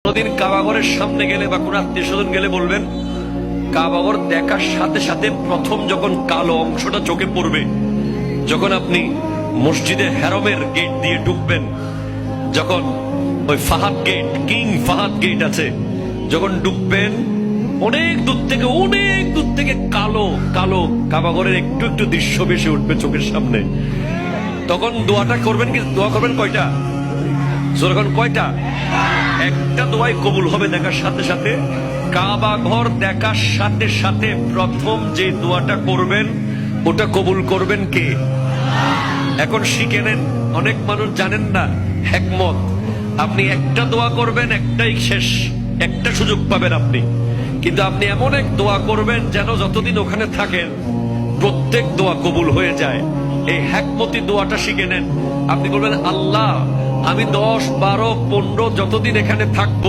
কোনদিন কাবাগরের সামনে গেলে বা কোন আত্মীয় স্বজন গেলে বলবেন, কাবাগর দেখার সাথে সাথে প্রথম যখন কালো অংশটা চোখে পড়বে, যখন আপনি মসজিদে হেরমের গেট দিয়ে ঢুকবেন, যখন ওই Fahad gate, king Fahad gate আছে, যখন ঢুকবেন অনেক দূর থেকে কালো কালো কাবাগরের একটু একটু দৃশ্য ভেসে উঠবে চোখের সামনে। তখন দোয়াটা করবেন, কি দোয়া করবেন কয়টা? যখন কয়টা? একটা দোয়াই কবুল হবে দেখার সাথে সাথে। কাবা ঘর দেখার সাথে সাথে প্রথম যে দোয়াটা করবেন ওটা কবুল করবেন কে? এখন শিখে নেন, অনেক মানুষ জানেন না হিকমত। আপনি একটা দোয়া করবেন, একটাই শেষ, একটা সুযোগ পাবেন আপনি, কিন্তু আপনি এমন এক দোয়া করবেন যেন যতদিন ওখানে থাকেন প্রত্যেক দোয়া কবুল হয়ে যায়। এই হিকমতি দোয়াটা শিখে নেন। আপনি বলবেন, আল্লাহ আমি 10, 12, 15 যতদিন এখানে থাকবো